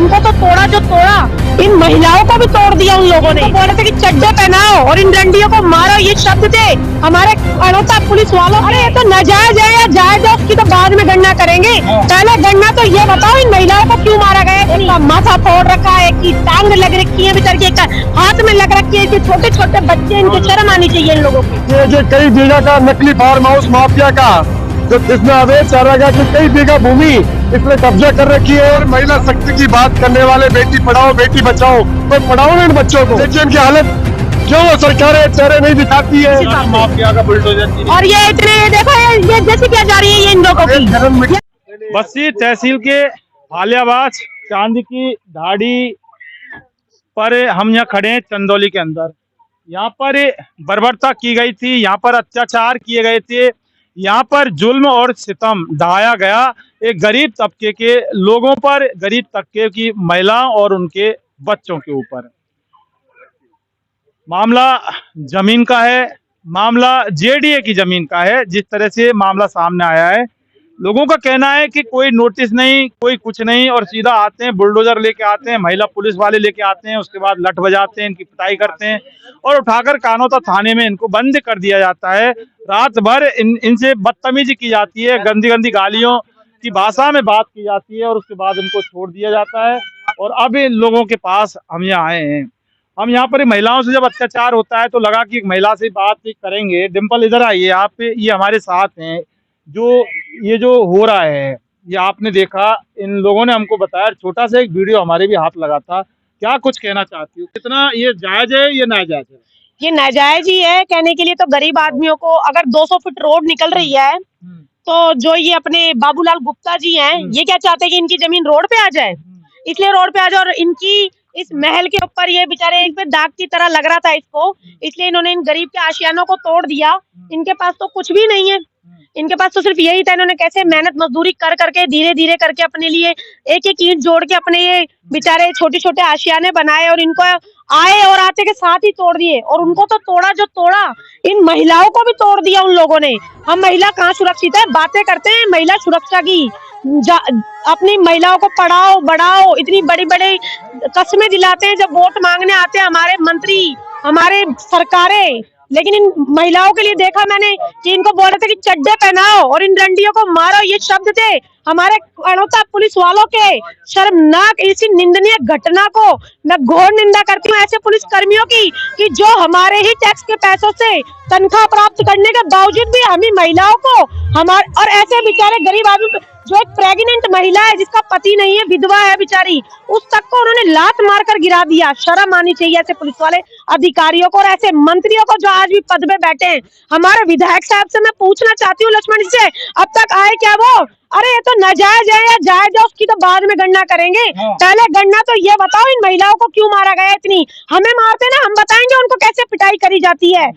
इनको तो तोड़ा जो तोड़ा, इन महिलाओं को भी तोड़ दिया उन लोगों ने। बोल रहे थे कि चड्डे पहनाओ और इन डंडियों को मारो, ये शब्द थे हमारे अड़ोता पुलिस वालों। अरे ये तो नाजायज है या जायज है उसकी तो बाद में गणना करेंगे, पहले गणना तो ये बताओ इन महिलाओं को क्यों मारा गया। इनका माथा फोड़ रखा है, कि टांग लग रखी है बेचारी, एक हाथ में लग रखी है, कि छोटे छोटे बच्चे, इनकी शर्म आनी चाहिए इन लोगों की। ये जो कई बीघा का नकली फार्म हाउस माफिया का जो इसमें अवैध चारागाह की कई बीघा भूमि इसने कब्जा कर रखी है, और महिला शक्ति की बात करने वाले बेटी पढ़ाओ बेटी बचाओ, तो पढ़ाओ ना इन बच्चों को। देखिए इनकी हालत क्यों सरकारें चेहरे नहीं दिखाती है। माफिया का बुलडोजर। और ये इतने देखो ये जैसे क्या जा रही है ये इन लोगों की। बस्ती तहसील के हालियाबाद चांद की ढाड़ी पर हम यहाँ खड़े हैं, चंदौली के अंदर। यहाँ पर बर्बरता की गई थी, यहाँ पर अत्याचार किए गए थे, यहाँ पर जुल्म और सितम ढाया गया एक गरीब तबके के लोगों पर, गरीब तबके की महिलाओं और उनके बच्चों के ऊपर। मामला जमीन का है, मामला जेडीए की जमीन का है। जिस तरह से मामला सामने आया है, लोगों का कहना है कि कोई नोटिस नहीं, कोई कुछ नहीं, और सीधा आते हैं, बुलडोजर लेके आते हैं, महिला पुलिस वाले लेके आते हैं, उसके बाद लठ बजाते हैं, इनकी पिटाई करते हैं और उठाकर कानोता थाने में इनको बंद कर दिया जाता है। रात भर इनसे बदतमीजी की जाती है, गंदी गंदी गालियों की भाषा में बात की जाती है, और उसके बाद इनको छोड़ दिया जाता है। और अब इन लोगों के पास हम यहाँ आए हैं। हम यहाँ पर महिलाओं से जब अत्याचार होता है तो लगा कि एक महिला से बात करेंगे। डिम्पल इधर आइए, आप ये हमारे साथ हैं। जो हो रहा है ये आपने देखा, इन लोगों ने हमको बताया, छोटा सा एक वीडियो हमारे भी हाथ लगा था। क्या कुछ कहना चाहती हूँ, कितना ये जायज है ये नाजायज है? ये नाजायज ही है कहने के लिए। तो गरीब आदमियों को अगर 200 फीट रोड निकल रही है तो जो ये अपने बाबूलाल गुप्ता जी हैं, ये क्या चाहते हैं कि इनकी जमीन रोड पे आ जाए, इसलिए रोड पे आ जाए। और इनकी इस महल के ऊपर ये बेचारे इन पे दाग की तरह लग रहा था इसको, इसलिए इन्होंने इन गरीब के आशियानों को तोड़ दिया। इनके पास तो कुछ भी नहीं है, इनके पास तो सिर्फ यही था, इन्होंने कैसे मेहनत मजदूरी कर करके धीरे धीरे करके अपने लिए एक एक ईंट जोड़ के अपने ये बेचारे छोटे छोटे आशियाने बनाए, और इनको आए और आते के साथ ही तोड़ दिए। और उनको तो तोड़ा जो तोड़ा, इन महिलाओं को भी तोड़ दिया उन लोगों ने। हम महिला कहाँ सुरक्षित है, बातें करते हैं महिला सुरक्षा की, अपनी महिलाओं को पढ़ाओ बढ़ाओ, इतनी बड़ी बड़ी कस्में दिलाते हैं जब वोट मांगने आते हैं हमारे मंत्री, हमारे सरकारें। लेकिन इन महिलाओं के लिए देखा मैंने कि इनको बोल रहे थे कि चड्डे पहनाओ और इन डंडियों को मारो, ये शब्द थे हमारे अड़ोता पुलिस वालों के। शर्मनाक इसी निंदनीय घटना को मैं घोर निंदा करती हूँ ऐसे पुलिस कर्मियों की, कि जो हमारे ही टैक्स के पैसों से तनख्वाह प्राप्त करने के बावजूद भी हम ही महिलाओं को हमारे, और ऐसे बेचारे गरीब आदमी, जो एक प्रेग्नेंट महिला है जिसका पति नहीं है, विधवा है बेचारी, उस तक को उन्होंने लात मारकर गिरा दिया। शर्म आनी चाहिए ऐसे पुलिस वाले अधिकारियों को और ऐसे मंत्रियों को जो आज भी पद में बैठे हैं। हमारे विधायक साहब से मैं पूछना चाहती हूँ, लक्ष्मण जी से, अब तक आए क्या वो? अरे ये तो नाजायज है या जायज है उसकी तो बाद में गणना करेंगे, पहले गणना तो ये बताओ इन महिलाओं को क्यों मारा गया। इतनी हमें मारते ना, हम बताएंगे उनको कैसे पिटाई करी जाती है।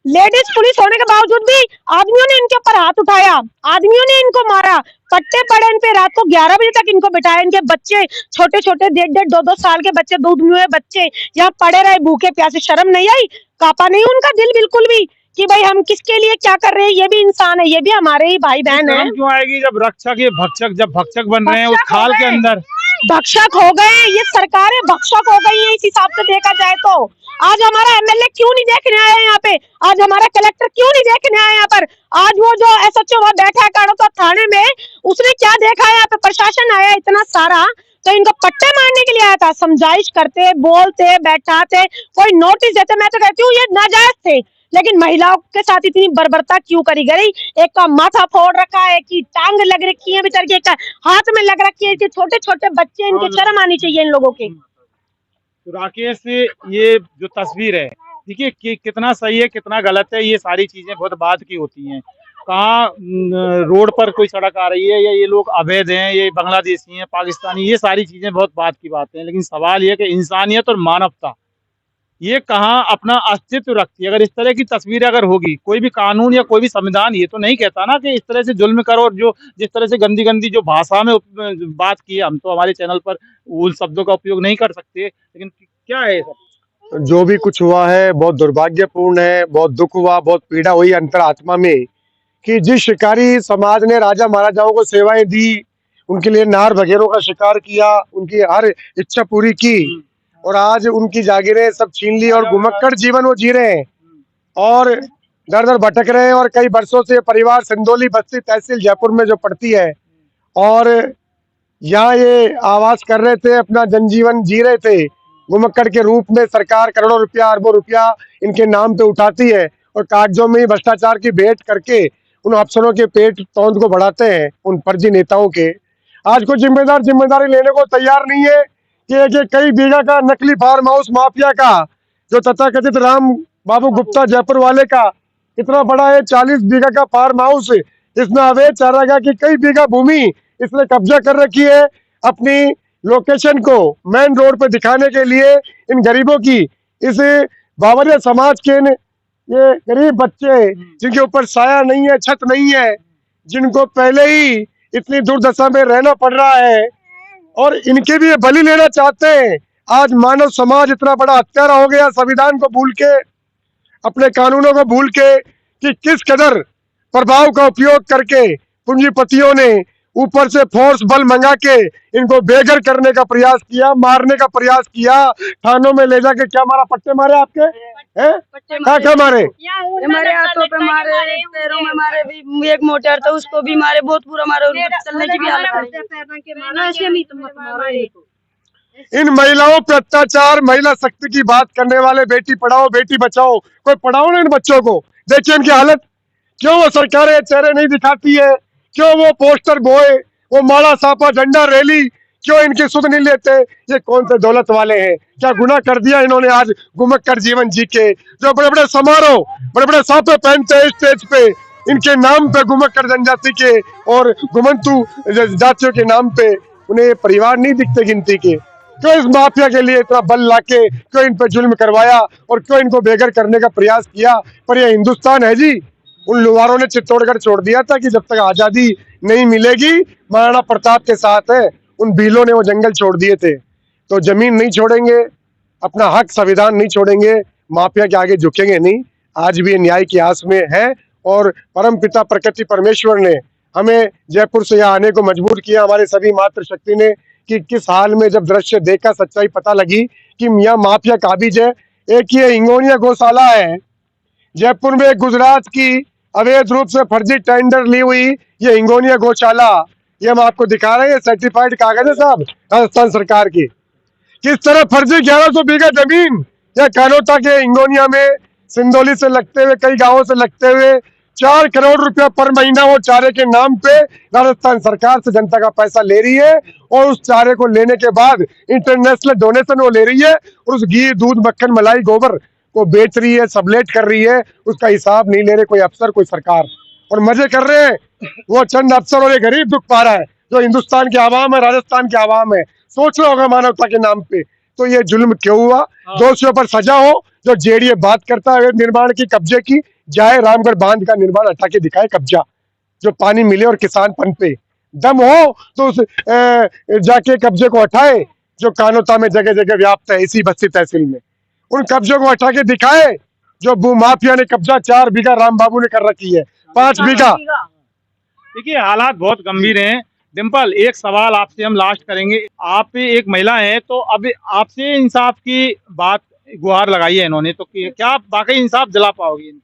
लेडीज पुलिस होने के बावजूद भी आदमियों ने इनके ऊपर हाथ उठाया, आदमियों ने इनको मारा, कट्टे पड़े इन पे, रात को 11 बजे तक इनको बिठाया। इनके बच्चे छोटे छोटे 1.5 2-2 साल के बच्चे, दूध मुहे बच्चे यहाँ पड़े रहे भूखे प्यासे। शर्म नहीं आई, कापा नहीं उनका दिल बिल्कुल भी कि भाई हम किसके लिए क्या कर रहे हैं, ये भी इंसान है, ये भी हमारे ही भाई बहन है। क्यों आएगी जब रक्षक ये भक्षक, जब भक्षक बन रहे हैं उस खाल के अंदर, भक्षक हो गए, ये सरकारें भक्षक हो गई है इस हिसाब से देखा जाए तो। आज हमारा एमएलए क्यों नहीं देखने आया यहाँ पे, आज हमारा कलेक्टर क्यों नहीं देखने आया यहाँ पर, आज वो जो एसएचओ वहाँ बैठा है काड़ोता थाने में, उसने क्या देखा है यहाँ पे? प्रशासन आया इतना सारा तो इनको पट्टे मारने के लिए आया था। समझाइश करते, बोलते, बैठाते, कोई नोटिस देते, मैं तो कहती हूँ ये नाजायज थे। लेकिन महिलाओं के साथ इतनी बर्बरता क्यों करी गई? एक का माथा फोड़ रखा है, कि टांग लग रखी है बेचारी की, एक का हाथ में लग रखी है, छोटे छोटे बच्चे, इनकी शर्म आनी चाहिए इन लोगों की। तो राकेश, ये जो तस्वीर है, देखिए कि कितना सही है कितना गलत है, ये सारी चीजें बहुत बाद की होती हैं। कहाँ रोड पर कोई सड़क आ रही है, या ये लोग अवैध हैं, ये बांग्लादेशी हैं, पाकिस्तानी, ये सारी चीजें बहुत बाद की बातें हैं। लेकिन सवाल ये कि इंसानियत और मानवता ये कहाँ अपना अस्तित्व रखती है? अगर इस तरह की तस्वीरें अगर होगी, कोई भी कानून या कोई भी संविधान ये तो नहीं कहता ना कि इस तरह से जुल्म करो, और जो जिस तरह से गंदी गंदी जो भाषा में बात की है, हम तो हमारे चैनल पर उन शब्दों का उपयोग नहीं कर सकते, लेकिन क्या है सब? जो भी कुछ हुआ है बहुत दुर्भाग्यपूर्ण है, बहुत दुख हुआ, बहुत पीड़ा हुई अंतरात्मा में, कि जिस शिकारी समाज ने राजा महाराजाओं को सेवाएं दी, उनके लिए नार वगैरह का शिकार किया, उनकी हर इच्छा पूरी की, और आज उनकी जागीरें सब छीन ली और घुमक्कड़ जीवन वो जी रहे हैं और दर दर भटक रहे हैं। और कई वर्षों से परिवार सिंदौली बस्ती तहसील जयपुर में जो पड़ती है, और यहाँ ये आवास कर रहे थे, अपना जनजीवन जी रहे थे। घुमक्कड़ के रूप में सरकार करोड़ों रुपया अरबों रुपया इनके नाम पे उठाती है और कागजों में ही भ्रष्टाचार की भेंट करके उन अफसरों के पेट तौंद को बढ़ाते हैं, उन फर्जी नेताओं के। आज को जिम्मेदारी लेने को तैयार नहीं है कि कई बीघा का नकली फार्म हाउस माफिया का, जो तथाकथित राम बाबू गुप्ता जयपुर वाले का इतना बड़ा है 40 बीघा का फार्म हाउस, इसमें अवैध चारागाह की कई बीघा भूमि इसने कब्जा कर रखी है। अपनी लोकेशन को मेन रोड पे दिखाने के लिए इन गरीबों की, इस बावरिया समाज के ये गरीब बच्चे जिनके ऊपर साया नहीं है, छत नहीं है, जिनको पहले ही इतनी दुर्दशा में रहना पड़ रहा है, और इनके भी बलि लेना चाहते हैं। आज मानव समाज इतना बड़ा हत्यारा हो गया, संविधान को भूल के, अपने कानूनों को भूल के, कि किस कदर प्रभाव का उपयोग करके पूंजीपतियों ने ऊपर से फोर्स बल मंगा के इनको बेघर करने का प्रयास किया, मारने का प्रयास किया, थानों में ले जाके क्या मारा, पट्टे मारे आपके हैं, क्या मारे, हमारे हाथों पे मारे, पैरों में मारे, भी एक मोटर था उसको भी मारे, बहुत बुरा मारे, चलने की भी हालत है। इन महिलाओं पे अत्याचार, महिला शक्ति की बात करने वाले बेटी पढ़ाओ बेटी बचाओ, कोई पढ़ाओ ना इन बच्चों को। देखिए इनकी हालत, क्यों वो सरकारें चेहरे नहीं दिखाती है, क्यों वो पोस्टर बोए, वो माला सापा झंडा रैली क्यों इनकी सुध नहीं लेते। ये कौन से दौलत वाले हैं, क्या गुनाह कर दिया इन्होंने आज घुमक्कड़ जीवन जी के, जो बड़े बड़े समारोह, बड़े बड़े साफे पहनते हैं स्टेज पे, इनके नाम पे घुमक्कड़ जनजाति के और घुमंतु जातियों के नाम पे उन्हें परिवार नहीं दिखते गिनती के। क्यों इस माफिया के लिए इतना बल लाके क्यों इन पे जुल्म करवाया और क्यों इनको बेघर करने का प्रयास किया। पर यह हिंदुस्तान है जी, उन लुहारों ने चित्तौड़गढ़ छोड़ दिया था कि जब तक आजादी नहीं मिलेगी महाराणा प्रताप के साथ है, उन भीलों ने वो जंगल छोड़ दिए थे। तो जमीन नहीं छोड़ेंगे, अपना हक संविधान नहीं छोड़ेंगे, माफिया के आगे झुकेंगे नहीं। आज भी न्याय की आस में है और परम पिता प्रकृति परमेश्वर ने हमें जयपुर से यहाँ आने को मजबूर किया, हमारे सभी मातृशक्ति ने, कि किस हाल में जब दृश्य देखा सच्चाई पता लगी कि मियाँ माफिया काबिज है। एक ये हिंगोनिया गौशाला है जयपुर में, गुजरात की अवैध रूप से फर्जी टेंडर ली हुई ये हिंगोनिया गौशाला, ये हम आपको दिखा रहे हैं, सर्टिफाइड कागज है साहब राजस्थान सरकार की। किस तरह फर्जी 1100 बीघा जमीन या कानोता के हिंगोनिया में सिंदौली से लगते हुए कई गांवों से लगते हुए 4 करोड़ रुपया पर महीना वो चारे के नाम पे राजस्थान सरकार से जनता का पैसा ले रही है, और उस चारे को लेने के बाद इंटरनेशनल डोनेशन वो ले रही है और उस घी दूध मक्खन मलाई गोबर को बेच रही है, सबलेट कर रही है। उसका हिसाब नहीं ले रहे कोई अफसर कोई सरकार, और मजे कर रहे हैं वो चंद अफसर, और ये गरीब दुख पा रहा है जो हिंदुस्तान की आवाम है, राजस्थान की आवाम है। सोच रहा होगा मानवता के नाम पे तो ये जुल्म क्यों हुआ। दोषियों पर सजा हो, जो जेडीए बात करता है निर्माण की कब्जे की, जाए रामगढ़ बांध का निर्माण हटा के दिखाए कब्जा, जो पानी मिले और किसान पनपे। दम हो तो उस जाके कब्जे को हटाए जो कानोता में जगह जगह व्याप्त है, इसी बस्ती तहसील में उन कब्जों को हटा के दिखाए जो भू माफिया ने कब्जा 4 बीघा राम बाबू ने कर रखी है, 5 बीघा। देखिए हालात बहुत गंभीर हैं। डिम्पल, एक सवाल आपसे हम लास्ट करेंगे। आप एक महिला हैं, तो अब आपसे इंसाफ की बात गुहार लगाई है इन्होंने, तो क्या वाकई इंसाफ दिला पाओगी इनको?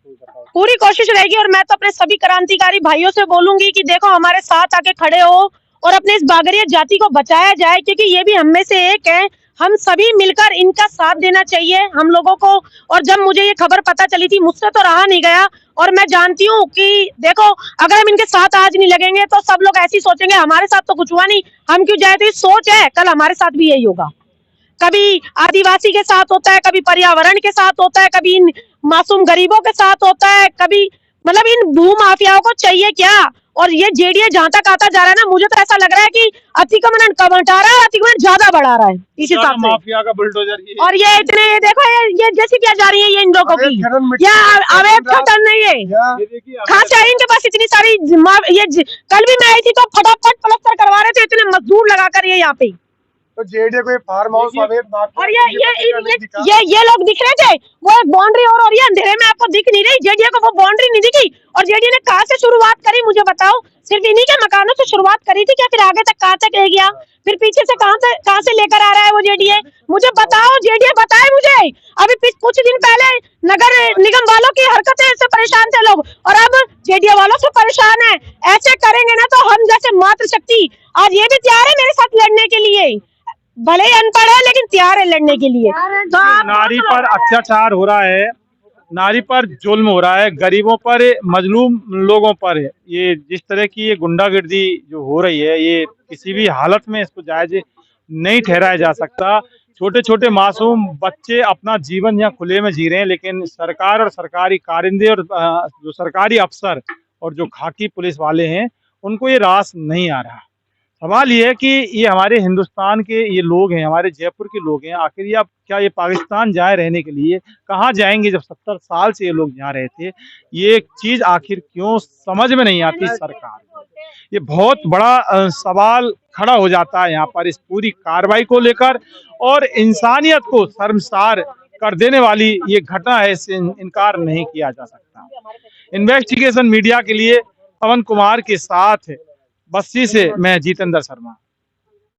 पूरी कोशिश रहेगी, और मैं तो अपने सभी क्रांतिकारी भाइयों से बोलूंगी कि देखो हमारे साथ आके खड़े हो और अपने इस बागरिया जाति को बचाया जाए, क्योंकि ये भी हम में से एक है। हम सभी मिलकर इनका साथ देना चाहिए हम लोगों को। और जब मुझे ये खबर पता चली थी, मुझसे तो रहा नहीं गया, और मैं जानती हूँ कि देखो अगर हम इनके साथ आज नहीं लगेंगे तो सब लोग ऐसे ही सोचेंगे हमारे साथ तो कुछ हुआ नहीं, हम क्यों जाए। तो ये सोच है, कल हमारे साथ भी यही होगा। कभी आदिवासी के साथ होता है, कभी पर्यावरण के साथ होता है, कभी इन मासूम गरीबों के साथ होता है, कभी मतलब इन भू माफियाओं को चाहिए क्या। और ये जेडीए जहां तक आता जा रहा है ना, मुझे तो ऐसा लग रहा है कि अतिक्रमण कम हटा रहा है, अतिक्रमण ज्यादा बढ़ा रहा है इस हिसाब से। माफिया का बुलडोजर ये। और ये इतने देखो ये जैसी क्या जा रही है ये इन लोगों की, या अवैध खतन नहीं है। खास है इनके पास इतनी सारी ये कल भी मैं आई थी तो फटाफट प्लस्तर करवा रहे थे, इतने मजदूर लगाकर ये यहाँ पे। तो जेडीए को फार्म हाउस समेत और ये लोग दिख रहे थे, वो एक बाउंड्री और रही है, अंधेरे में आपको दिख नहीं रही, जेडीए को वो बाउंड्री नहीं दिखी। और जेडीए ने कहाँ से शुरुआत करी मुझे बताओ? सिर्फ इन्हीं के मकानों से शुरुआत करी थी क्या? फिर आगे तक कहाँ तक ले गया? फिर पीछे से कहाँ से लेकर आ रहा है वो जेडीए? मुझे बताओ, जेडीए बताए मुझे। अभी कुछ दिन पहले नगर निगम वालों की हरकतें से परेशान थे लोग, और अब जेडीए वालों से परेशान है। ऐसे करेंगे ना तो हम जैसे मातृशक्ति आज ये भी तैयार है मेरे साथ लड़ने के लिए, भले ही अनपढ़ है लेकिन तैयार है लड़ने के लिए। तो आप नारी पर अत्याचार हो रहा है, नारी पर जुल्म हो रहा है, गरीबों पर, मजलूम लोगों पर ये जिस तरह की ये गुंडागर्दी जो हो रही है, ये किसी भी हालत में इसको जायज नहीं ठहराया जा सकता। छोटे छोटे मासूम बच्चे अपना जीवन यहाँ खुले में जी रहे हैं, लेकिन सरकार और सरकारी कारिंदे और जो सरकारी अफसर और जो खाकी पुलिस वाले हैं उनको ये रास नहीं आ रहा। सवाल ये है कि ये हमारे हिंदुस्तान के ये लोग हैं, हमारे जयपुर के लोग हैं, आखिर ये अब क्या ये पाकिस्तान जाए रहने के लिए? कहाँ जाएंगे जब 70 साल से ये लोग यहाँ रहे थे? ये चीज आखिर क्यों समझ में नहीं आती सरकार को? ये बहुत बड़ा सवाल खड़ा हो जाता है यहाँ पर इस पूरी कार्रवाई को लेकर, और इंसानियत को शर्मसार कर देने वाली ये घटना है, इससे इनकार नहीं किया जा सकता। इन्वेस्टिगेशन मीडिया के लिए पवन कुमार के साथ बस्ती से मैं जितेंद्र शर्मा।